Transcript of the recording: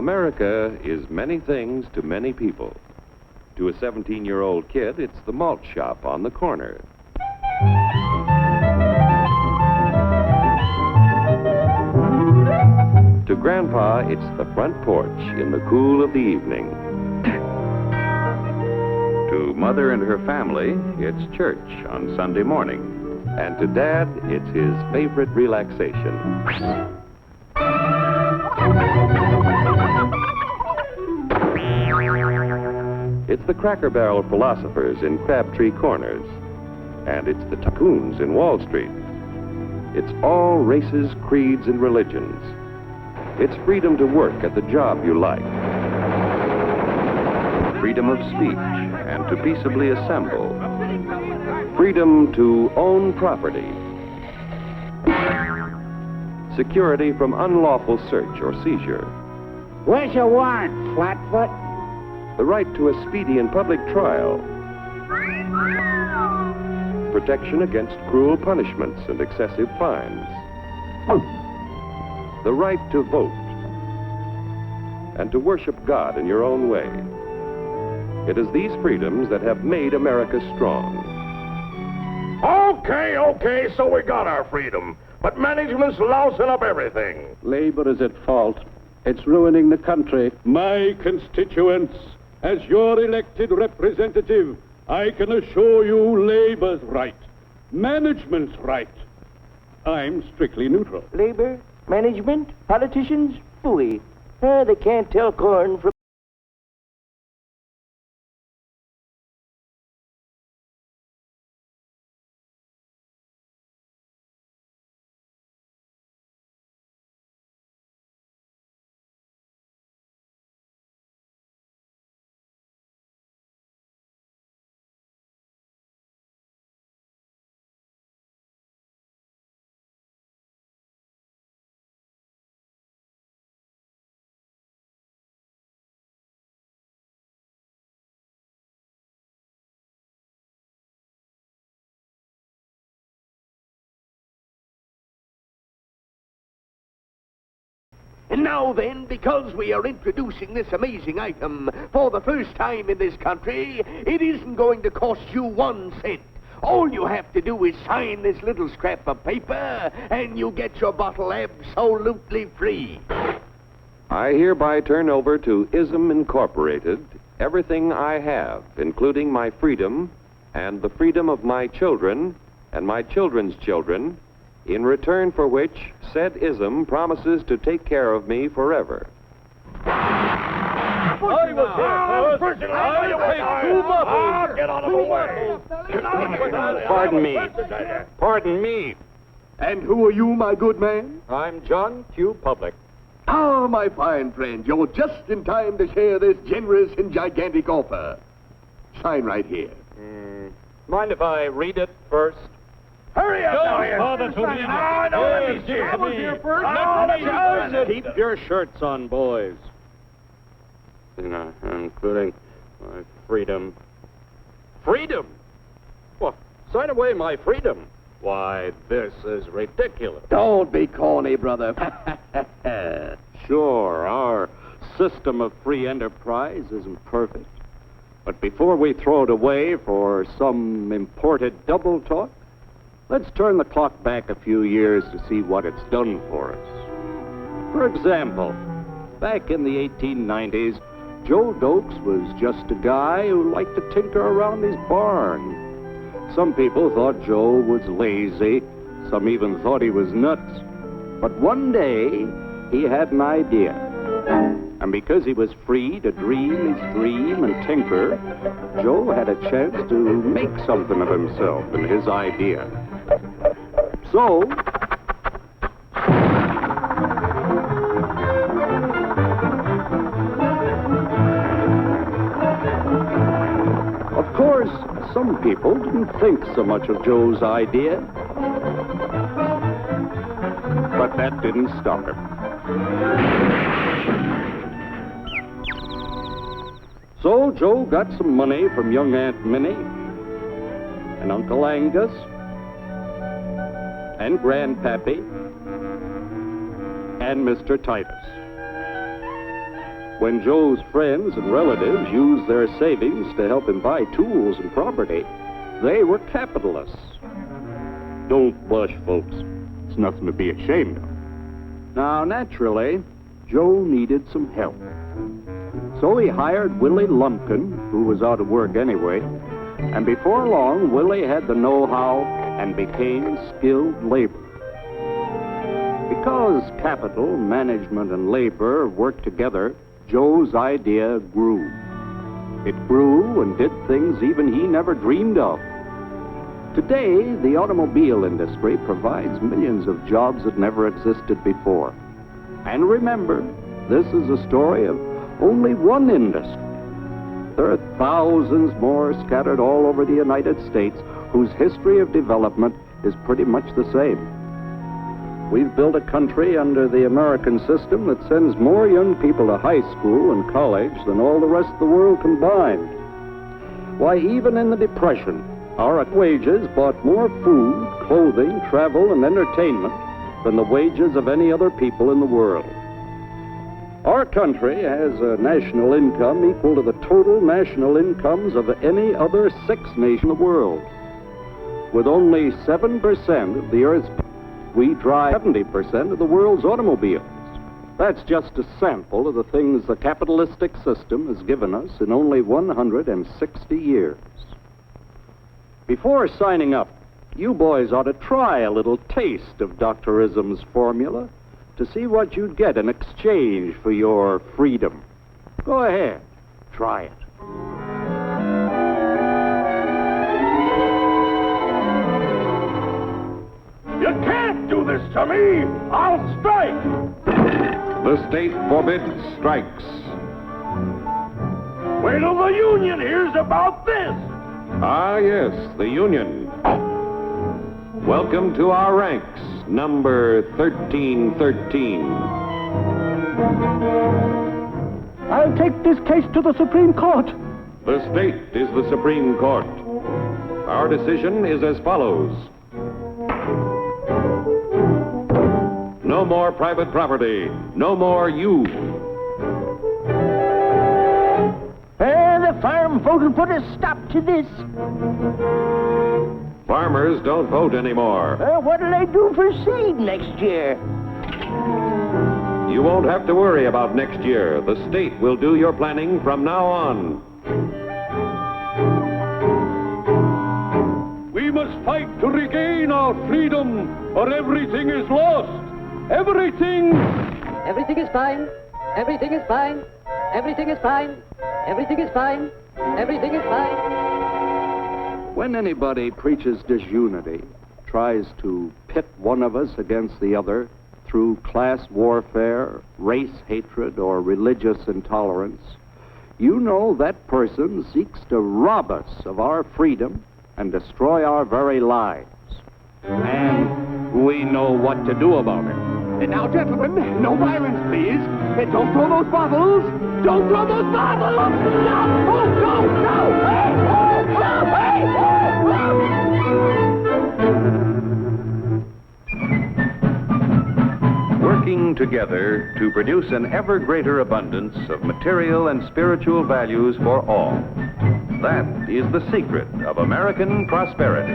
America is many things to many people. To a 17-year-old kid, it's the malt shop on the corner. To Grandpa, it's the front porch in the cool of the evening. To Mother and her family, it's church on Sunday morning. And to Dad, it's his favorite relaxation. It's the Cracker Barrel philosophers in Crabtree Corners. And it's the tycoons in Wall Street. It's all races, creeds, and religions. It's freedom to work at the job you like. Freedom of speech and to peaceably assemble. Freedom to own property. Security from unlawful search or seizure. Where's your warrant, Flatfoot? The right to a speedy and public trial. Protection against cruel punishments and excessive fines. The right to vote. And to worship God in your own way. It is these freedoms that have made America strong. Okay, so we got our freedom. But management's lousing up everything. Labor is at fault. It's ruining the country. My constituents, as your elected representative, I can assure you Labor's right. Management's right. I'm strictly neutral. Labor, management, politicians, phooey. They can't tell corn from... And now then, because we are introducing this amazing item for the first time in this country, it isn't going to cost you 1 cent. All you have to do is sign this little scrap of paper, and you get your bottle absolutely free. I hereby turn over to ISM Incorporated everything I have, including my freedom and the freedom of my children and my children's children, in return for which said ISM promises to take care of me forever. Get out of the way! Pardon me. And who are you, my good man? I'm John Q. Public. Ah, my fine friend, you're just in time to share this generous and gigantic offer. Sign right here. Mind if I read it first? Hurry up, Keep your shirts on, boys. Including my freedom. Freedom? Well, sign away my freedom. Why, this is ridiculous. Don't be corny, brother. Sure, our system of free enterprise isn't perfect. But before we throw it away for some imported double talk, let's turn the clock back a few years to see what it's done for us. For example, back in the 1890s, Joe Dokes was just a guy who liked to tinker around his barn. Some people thought Joe was lazy. Some even thought he was nuts. But one day, he had an idea. And because he was free to dream his dream and tinker, Joe had a chance to make something of himself and his idea. So, of course, some people didn't think so much of Joe's idea. But that didn't stop him. So Joe got some money from young Aunt Minnie and Uncle Angus and Grandpappy and Mr. Titus. When Joe's friends and relatives used their savings to help him buy tools and property, they were capitalists. Don't blush, folks. It's nothing to be ashamed of. Now, naturally, Joe needed some help. So he hired Willie Lumpkin, who was out of work anyway, and before long, Willie had the know-how and became skilled labor. Because capital, management, and labor worked together, Joe's idea grew. It grew and did things even he never dreamed of. Today, the automobile industry provides millions of jobs that never existed before. And remember, this is a story of only one industry. There are thousands more scattered all over the United States whose history of development is pretty much the same. We've built a country under the American system that sends more young people to high school and college than all the rest of the world combined. Why, even in the Depression, our wages bought more food, clothing, travel, and entertainment than the wages of any other people in the world. Our country has a national income equal to the total national incomes of any other 6 nations in the world. With only 7% of the Earth's people, we drive 70% of the world's automobiles. That's just a sample of the things the capitalistic system has given us in only 160 years. Before signing up, you boys ought to try a little taste of Dr. Ism's formula to see what you'd get in exchange for your freedom. Go ahead, try it. You can't do this to me! I'll strike! The state forbids strikes. Wait till the union hears about this! Ah, yes, the Union. Welcome to our ranks, number 1313. I'll take this case to the Supreme Court. The state is the Supreme Court. Our decision is as follows. No more private property. No more you. The farm folk will put a stop to this. Farmers don't vote anymore. What'll they do for seed next year? You won't have to worry about next year. The state will do your planning from now on. We must fight to regain our freedom, or everything is lost. Everything! Everything is fine. Everything is fine. Everything is fine. Everything is fine. Everything is fine. When anybody preaches disunity, tries to pit one of us against the other through class warfare, race hatred, or religious intolerance, you know that person seeks to rob us of our freedom and destroy our very lives. And we know what to do about it. And now, gentlemen, no violence, please. And don't throw those bottles. Don't throw those bottles. No! Oh, no! No! Hey! Oh, no! Hey! Working together to produce an ever greater abundance of material and spiritual values for all. That is the secret of American prosperity.